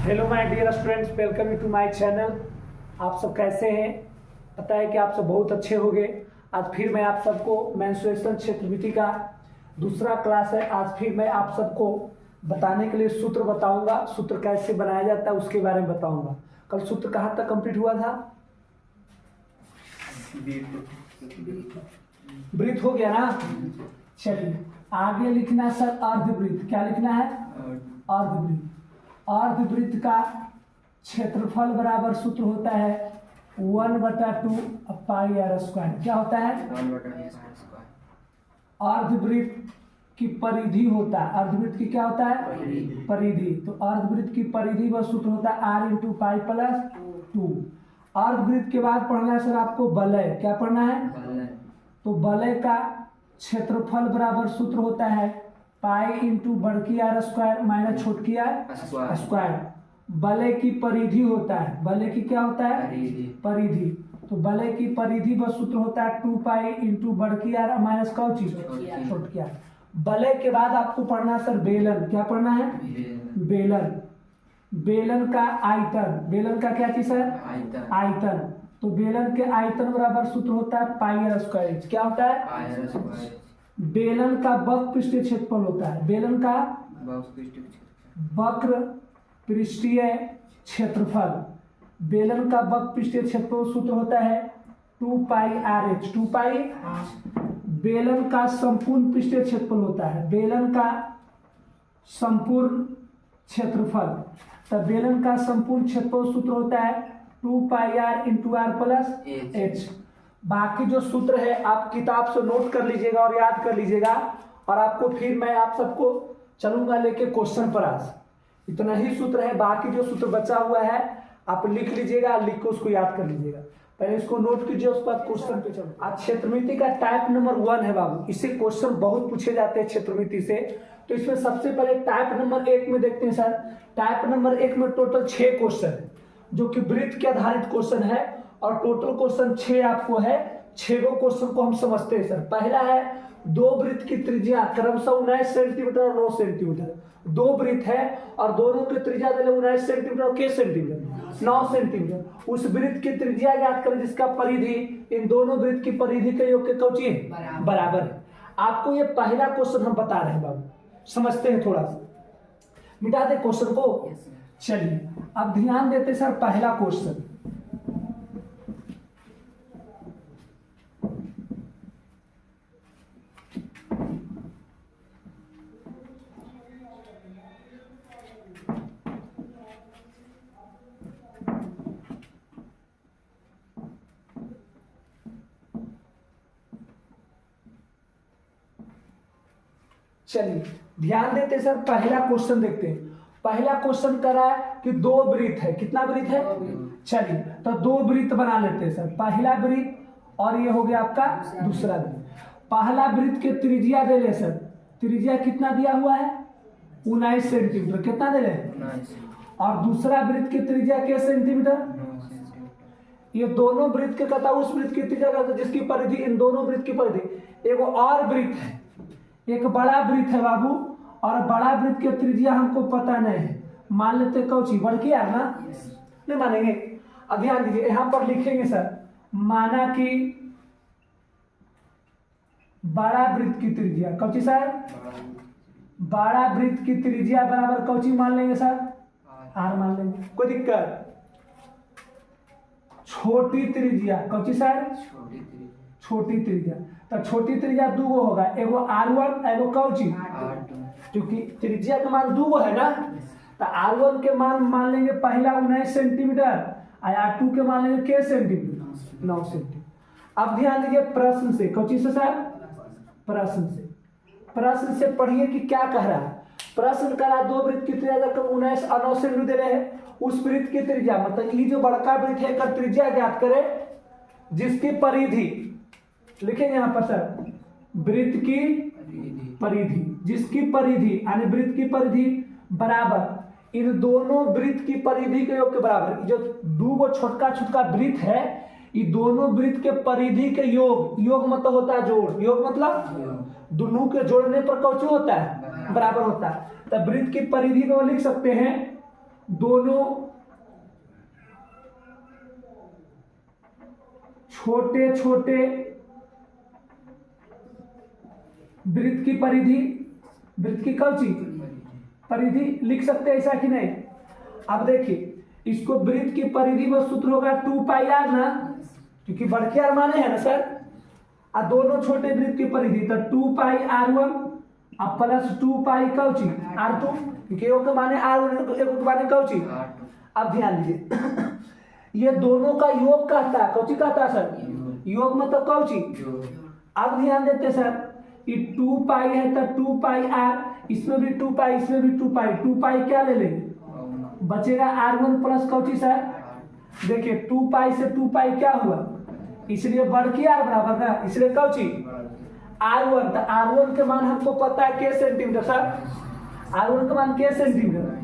Hello my dear students, welcome you to my channel. आप सब कैसे हैं? पता है कि आप सब बहुत अच्छे होंगे। आज फिर मैं आप सबको मेंस्ट्रुएशन क्षेत्रमिति का दूसरा क्लास है। आज फिर मैं आप सबको बताने के लिए सूत्र बताऊंगा। सूत्र कैसे बनाया जाता है उसके बारे में बताऊंगा। कल सूत्र कहाँ तक कंप्लीट हुआ था? वृत्त हो गया ना। चलिए आगे लिखना सर अर्धवृत्त। क्या लिखना है? अर्धवृत्त। अर्धवृत्त का क्षेत्रफल बराबर सूत्र होता है 1/2 पाई आर स्क्वायर। क्या होता है? अर्धवृत्त की परिधि होता है। अर्धवृत्त की क्या होता है? परिधि। तो अर्धवृत्त की परिधि व सूत्र होता है r × पाई + 2। अर्धवृत्त के बाद पढ़ना है सर आपको वलय। क्या पढ़ना है? तो वलय का क्षेत्रफल बराबर सूत्र होता है पाई × बड़की आर स्क्वायर माइनस छोटकी आर स्क्वायर। वलय की परिधि होता है। वलय की क्या होता है? परिधि। तो वलय की परिधि व सूत्र होता है 2 पाई × बड़की आर माइनस कौची छोटकी आर। वलय के बाद आपको पढ़ना सर बेलन। क्या पढ़ना है? बेलन। बेलन का आयतन। बेलन का क्या चीज है? आयतन। तो बेलन के आयतन बराबर सूत्र होता है पाई आर स्क्वायर। क्या होता है? बेलन का वक्र पृष्ठीय क्षेत्रफल होता है। बेलन का वक्र पृष्ठीय क्षेत्रफल। बेलन का वक्र पृष्ठीय क्षेत्रफल सूत्र होता है 2 पाई RH। 2 पाई। बेलन का संपूर्ण पृष्ठीय क्षेत्रफल होता है। बेलन का संपूर्ण क्षेत्रफल। तब बेलन का संपूर्ण क्षेत्रफल सूत्र होता है 2 पाई R × R + H। बाकी जो सूत्र है आप किताब से नोट कर लीजिएगा और याद कर लीजिएगा, और आपको फिर मैं आप सबको चलूंगा लेके क्वेश्चन पर। आज इतना ही सूत्र है। बाकी जो सूत्र बचा हुआ है आप लिख लीजिएगा, लिख के उसको याद कर लीजिएगा। पहले इसको नोट कीजिए, उसके बाद क्वेश्चन पे चलो। आज क्षेत्रमिति का टाइप नंबर 1 है बाबू। इससे क्वेश्चन बहुत पूछे जाते हैं क्षेत्रमिति से। तो इसमें सबसे पहले टाइप नंबर 1 में देखते हैं सर। टाइप नंबर 1 में टोटल 6 क्वेश्चन है, जो कि वृत्त के आधारित क्वेश्चन है, और टोटल क्वेश्चन 6 आपको है। 6 क्वेश्चन को हम समझते हैं सर। पहला है दो वृत्त की त्रिज्या क्रमशः 19 सेंटीमीटर और 9 सेंटीमीटर। दो वृत्त है और दोनों की त्रिज्या 19 सेंटीमीटर और के सेंटीमीटर 9 सेंटीमीटर। उस वृत्त की त्रिज्या ज्ञात करें जिसका परिधि इन दोनों वृत्त की परिधि के योग के कौची है? बराबर है। आपको ये पहला क्वेश्चन हम बता रहे हैं बाबू, समझते हैं थोड़ा सा। मिटा दे क्वेश्चन को। चलिए अब ध्यान देते सर पहला क्वेश्चन। चलिए ध्यान देते सर पहला क्वेश्चन देखते हैं। पहला क्वेश्चन कर रहा है कि दो वृत्त है। कितना वृत्त है? चलिए तो दो वृत्त बना लेते हैं सर। पहला वृत्त और ये हो गया आपका दूसरा वृत्त। पहला वृत्त के त्रिज्या दे ले सर। त्रिज्या कितना दिया हुआ है? 19 सेंटीमीटर। कितना दे ले? 19। और दूसरा वृत्त की त्रिज्या के सेंटीमीटर? ये दोनों वृत्त के कहता उस वृत्त की त्रिज्या कहता जिसकी परिधि इन दोनों वृत्त की परिधि। एक और वृत्त है, एक बड़ा वृत्त है बाबू, और बड़ा वृत्त की त्रिज्या हमको पता नहीं है। मान लेते कौची बड़की आर ना। नहीं मानेंगे। अब ध्यान दीजिए यहां पर लिखेंगे सर, माना कि बड़ा वृत्त की त्रिज्या कौची सर? बड़ा वृत्त की त्रिज्या बराबर कौची मान लेंगे सर? आर मान लेंगे। कोई दिक्कत? छोटी त्रिज्या कौची सर? छोटी त्रिज्या। तो छोटी त्रिज्या 2 होगा, एगो R1 एगो कौची क्योंकि त्रिज्या का मान 2 है ना। तो R1 के मान लेंगे पहला 19 सेंटीमीटर और R2 के मान लेंगे के सेंटीमीटर 9 सेंटीमीटर। अब ध्यान दीजिए प्रश्न से कौची से सर? प्रश्न से पढ़िए कि क्या कह रहा है। प्रश्न करा दो वृत्त की त्रिज्या 19 और 9 सेंटीमीटर दे रहे हैं। उस वृत्त की त्रिज्या मतलब ये जो बड़का वृत्त है का त्रिज्या ज्ञात करे जिसकी परिधि लिखेंगे यहाँ पर सर वृत्त की परिधि, जिसकी परिधि यानी वृत्त की परिधि बराबर इन दोनों वृत्त की परिधि के योग के बराबर। जो दो छोटका छोटका वृत्त है ये दोनों वृत्त के परिधि के योग। योग मतलब होता है जोड़। योग मतलब दोनों के जोड़ने पर कौन होता है? बराबर होता है। तब वृत्त की परिधि को लिख सकते हैं दोनों छोटे छोटे वृत्त की परिधि, वृत्त की कौची परिधि लिख सकते हैं, ऐसा कि नहीं? अब देखिए इसको वृत्त की परिधि में सूत्र होगा 2 पाई आर ना, क्योंकि बढ़के आर माने हैं ना सर, और दोनों छोटे वृत्त की परिधि तो 2 पाई R1 अब प्लस 2 पाई कौची R2, क्योंकि एक के माने R1 एक के माने कौची। अब ध्यान दीजिए ये दोनों का योग कहता है, कौची कहता है सर? योग मतलब कौची। अब ध्यान देते सर, ये 2 पाई है तो 2 पाई R, इसमें भी 2 पाई, इसमें भी 2 पाई, 2 पाई क्या ले लेंगे? बचेगा R1 प्लस कौची सर? देखिए 2 पाई से 2 पाई क्या हुआ, इसलिए बढ़ के R बराबर ना, इसलिए कौची R1। तो R1 के मान हमको पता है के सेंटीमीटर सर, R1 का मान के सेंटीमीटर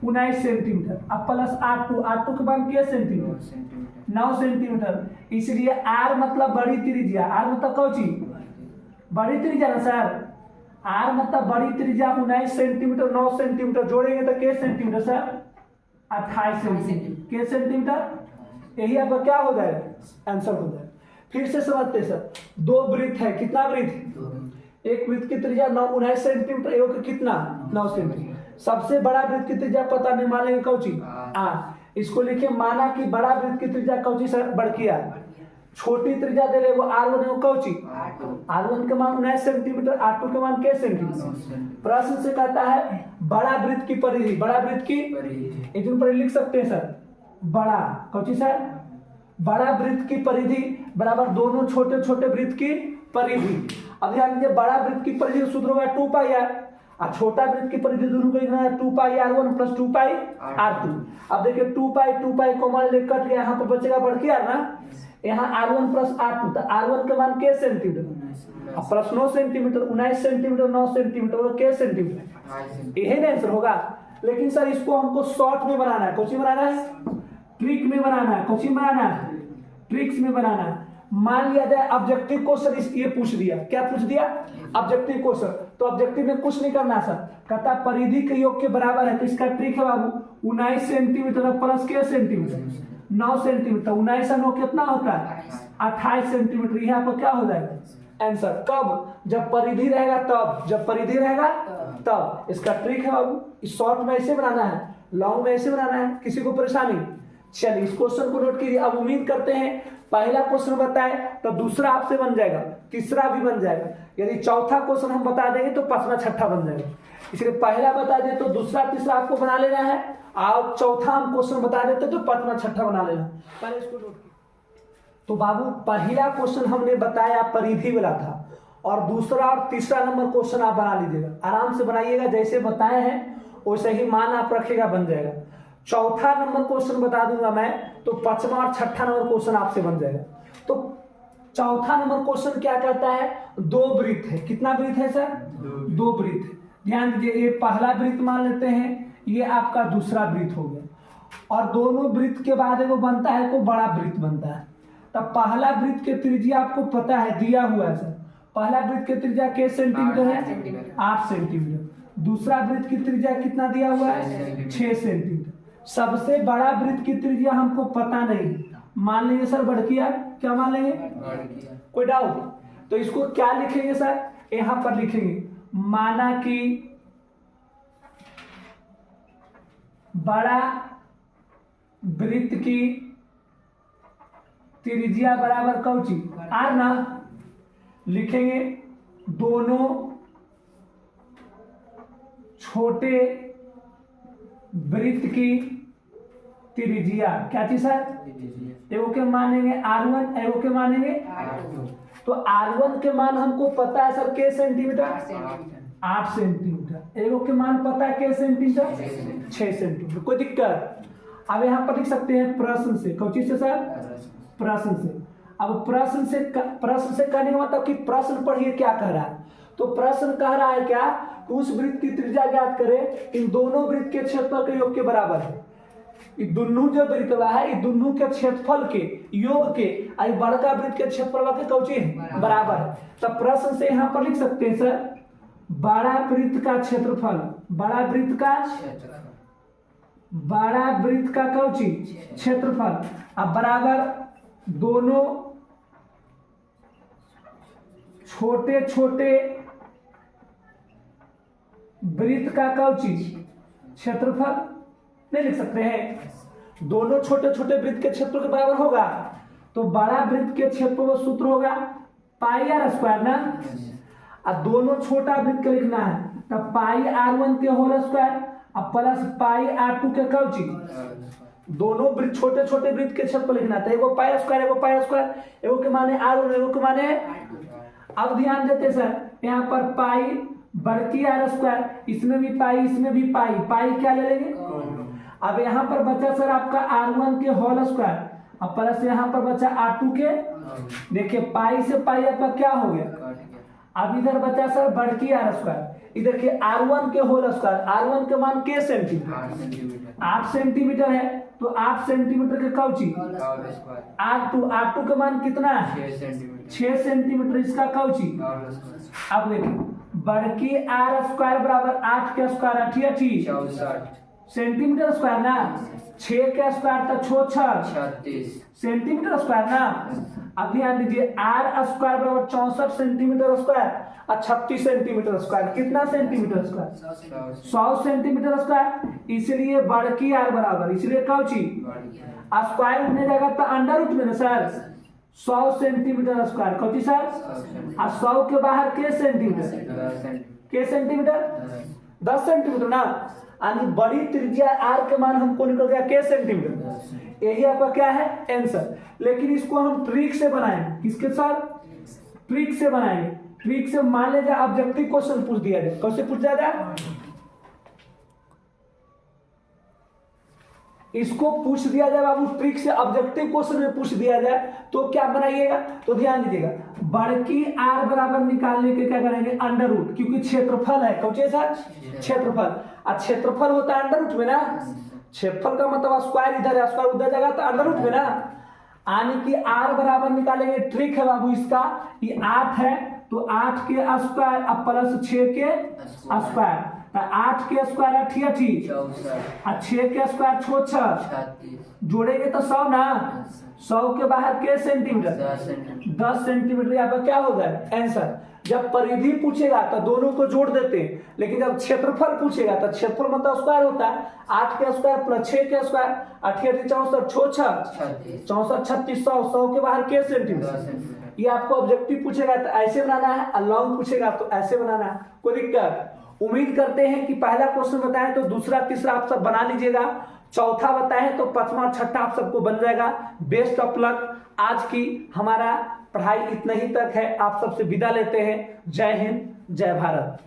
19 सेंटीमीटर, अब प्लस R2, R2 के मान के सेंटीमीटर 9 सेंटीमीटर, इसलिए R मतलब बड़ी त्रिज्या, R मतलब कौची बड़ी त्रिज्या ना सर, R मतलब बड़ी त्रिज्या 19 सेंटीमीटर 9 सेंटीमीटर जोड़ेंगे तो के सेंटीमीटर सर 28 सेंटीमीटर, के सेंटीमीटर। यही आपका क्या हो जाएगा? आंसर हो जाएगा। फिर से समझते सर, दो वृत्त है, कितना वृत्त? एक वृत्त की त्रिज्या 19 सेंटीमीटर, एक कितना 9 सेंटीमीटर। सबसे बड़ा वृत्त की त्रिज्या पता नहीं, मानेंगे कौची R। इसको लिखे माना कि बड़ा वृत्त की त्रिज्या कौची सर बढ़ R, छोटी त्रिज्या दे ले वो R1 है, वो कौची R1 के मान 19 सेंटीमीटर, R2 के मान के सेंटीमीटर। प्रश्न से कहता है बड़ा वृत्त की परिधि, बड़ा वृत्त की परिधि लिख सकते हैं सर, बड़ा कौची सर बड़ा वृत्त की परिधि बराबर दोनों छोटे छोटे वृत्त की परिधि। अब ध्यान दीजिए बड़ा वृत्त की परिधि सूत्र होगा 2 पाई R, और छोटा वृत्त की परिधि दोनों को 2 पाई R1 प्लस 2 पाई R2। अब देखिए 2 पाई को मान ले कट गया, यहाँ पर बचेगा बढ़ के R ना, यहाँ R1 प्लस R2, तो R1 के मान के centimetre plus 9 centimetre, 19 centimetre 9 centimetre के सेंटीमीटर, यही आंसर होगा। लेकिन सर इसको हमको शॉर्ट में बनाना है, कौची बनाना है? ट्रिक में बनाना है, कौची बनाना है? ट्रिक्स में बनाना है। मान लिया जाए ऑब्जेक्टिव क्वेश्चन ये पूछ दिया, क्या पूछ दिया? Objective question. तो ऑब्जेक्टिव में कुछ नहीं करना सर, कहता परिधि के योग के बराबर है, तो इसका ट्रिक है बाबू 19 सेंटीमीटर प्लस के सेंटीमीटर 9 सेंटीमीटर, 19 9 कितना होता है 28 सेंटीमीटर। यहाँ पर क्या हो जाएगा आंसर? कब? जब परिधि रहेगा तब, जब परिधि रहेगा तब। इसका ट्रिक है बाबू, शॉर्ट में ऐसे बनाना है, लॉन्ग में ऐसे बनाना है, किसी को परेशानी? चलिए इस क्वेश्चन को नोट कीजिए। अब उम्मीद करते हैं पहला क्वेश्चन बताए तो दूसरा आपसे बन जाएगा, तीसरा भी बन जाएगा। यदि चौथा क्वेश्चन हम बता देंगे तो पांचवा छठा बन जाएगा। इसलिए पहला बता दे तो दूसरा तीसरा आपको बना लेना है, और चौथा हम क्वेश्चन बता देते तो पांचवा छठा बना लेना। पहले इसको नोट कीजिए। तो बाबू पहला क्वेश्चन हमने बताया परिधि वाला था, और दूसरा और तीसरा नंबर क्वेश्चन आप बना लीजिएगा, आराम से बनाइएगा, जैसे बताए हैं वैसे ही मान आप रखिएगा, बन जाएगा। चौथा नंबर क्वेश्चन बता दूंगा मैं तो पांचवा और छठा नंबर क्वेश्चन आपसे बन जाएगा। तो चौथा नंबर क्वेश्चन क्या कहता है? दो वृत्त है, कितना वृत्त है सर? दो वृत्त। ध्यान दीजिए, ये पहला वृत्त मान लेते हैं, ये आपका दूसरा वृत्त हो गया, और दोनों वृत्त के बाद वो बनता है को बड़ा वृत्त बनता है। तब पहला वृत्त के त्रिज्या आपको पता है, दिया हुआ है सर, पहला वृत्त के त्रिज्या के सेंटीमीटर है 8 सेंटीमीटर। दूसरा वृत्त की त्रिज्या कितना दिया हुआ है 6 सेंटीमीटर। सबसे बड़ा वृत्त की त्रिज्या हमको पता नहीं, मान लेंगे सर बढ़किया, क्या मान लेंगे? कोई डाउट? तो इसको क्या लिखेंगे सर? यहां पर लिखेंगे माना कि बड़ा वृत्त की त्रिज्या बराबर कौची आर ना, लिखेंगे दोनों छोटे वृत्त की त्रिज्या क्या थी सर? एगो के मानेंगे R1, एगो के मानेंगे R2। तो R1 के मान हमको पता है सर के सेंटीमीटर 8 सेंटीमीटर, एगो के मान पता है के सेंटीमीटर 6 सेंटीमीटर। कोई दिक्कत? अब यहाँ पर लिख सकते हैं प्रश्न से, कौन चीज से सर? प्रश्न से। अब प्रश्न से कहने का मतलब कि प्रश्न पढ़िए क्या कह रहा है। तो प्रश्न कह रहा है क्या? उस वृत्त की त्रिज्या ज्ञात करें, इन दोनों वृत्त के क्षेत्रफल के योग के बराबर है। ये दोनों जो वृत्त है, ये दोनों के क्षेत्रफल के योग के आई बड़का वृत्त के क्षेत्रफल के कौची है बराबर है। तब प्रश्न से यहाँ पर लिख सकते हैं सर बड़ा वृत्त का क्षेत्रफल, बड़ा वृत्त का बड़ा वृत्त का कौची क्षेत्रफल, अब बराबर दोनों छोटे छोटे वृत्त का कौची क्षेत्रफल। नहीं लिख सकते हैं, दोनों छोटे छोटे वृत्त के क्षेत्र के बराबर होगा, तो बड़ा वृत्त के क्षेत्र का सूत्र होगा पाई आर स्क्वायर ना, और दोनों छोटा वृत्त के लिखना है तो पाई r1 के होल स्क्वायर और प्लस पाई r2 के कौची। दोनों वृत्त छोटे छोटे वृत्त के क्षेत्र लिखना था, एगो पाई स्क्वायर एगो पाई स्क्वायर, एगो के माने r1 एगो के माने। अब ध्यान देते सर, यहाँ पर पाई बड़की आर स्क्वायर, इसमें भी पाई इसमें भी पाई, पाई क्या ले लेंगे। अब यहाँ पर बचा सर आपका r1 के होल स्क्वायर और प्लस यहाँ पर बचा r2 के, देखिए पाई से पाई आपका क्या हो गया। अब इधर बचा सर बड़की आर स्क्वायर, इधर के r1 के होल स्क्वायर, r1 के मान के सेंटीमीटर 8 सेंटीमीटर है, तो 8 सेंटीमीटर के कौची r2 के मान कितना है 6 सेंटीमीटर, इसका कौची। अब देखिए बड़की आर स्क्वायर बराबर 8 के स्क्वायर 8 सेंटीमीटर स्क्वायर ना, 6 के स्क्वायर तो 36 सेंटीमीटर स्क्वायर ना। अब ध्यान दीजिए आर स्क्वायर बराबर 64 सेंटीमीटर स्क्वायर और 36 सेंटीमीटर स्क्वायर, कितना सेंटीमीटर स्क्वायर 100 सेंटीमीटर स्क्वायर, इसलिए बड़की आर बराबर, इसलिए कौची स्क्वायर होने जाएगा तो अंडर रूट में ना sir 100 centimetre square, Cauchy sir और 100 के बाहर के सेंटीमीटर 10 सेंटीमीटर ना, यानी बड़ी त्रिज्या आर के मान हमको निकल गया के सेंटीमीटर, यही आपका क्या है आंसर। लेकिन इसको हम ट्रिक से बनाएंगे, किसके साथ ट्रिक से बनाएंगे। ट्रिक से मान लीजिए ऑब्जेक्टिव क्वेश्चन पूछ दिया जाए, कैसे पूछ जाएगा, इसको पूछ दिया जाए बाबू ट्रिक से ऑब्जेक्टिव क्वेश्चन में पूछ दिया जाए तो क्या बनाइएगा, तो ध्यान दीजिएगा बड़की आर बराबर निकालने के क्या करेंगे अंडर रूट, क्योंकि क्षेत्रफल है कौन सर क्षेत्रफल, और क्षेत्रफल होता है अंडर रूट में ना, क्षेत्रफल का मतलब स्क्वायर इधर है स्क्वायर उधर जाएगा तो अंडर रूट में ना, यानी कि आर बराबर निकालेंगे। ट्रिक है बाबू इसका, ये 8 है तो 8 के स्क्वायर अब प्लस 6 के स्क्वायर, 8 के स्क्वायर 88 और 6 के स्क्वायर 66 जोड़ेंगे तो 100 ना, 100 के बाहर के सेंटीमीटर 10 सेंटीमीटर यहाँ पर क्या होगा आंसर। जब परिधि पूछेगा तो दोनों को जोड़ देते हैं, लेकिन जब क्षेत्रफल पूछेगा तो क्षेत्रफल मतलब स्क्वायर होता है, 8 के स्क्वायर प्लस 6 के स्क्वायर 88 64 36 100 के बाहर के सेंटीमीटर। ये आपको ऑब्जेक्टिव पूछेगा तो ऐसे बनाना है और लॉन्ग पूछेगा तो ऐसे बनाना है, कोई दिक्कत। उम्मीद करते हैं कि पहला क्वेश्चन बताएं तो दूसरा तीसरा आप सब बना लीजिएगा, चौथा बताएं तो पांचवा और छठा आप सबको बन जाएगा। Best of luck. आज की हमारा पढ़ाई इतना ही तक है, आप सबसे विदा लेते हैं। जय हिंद जय भारत।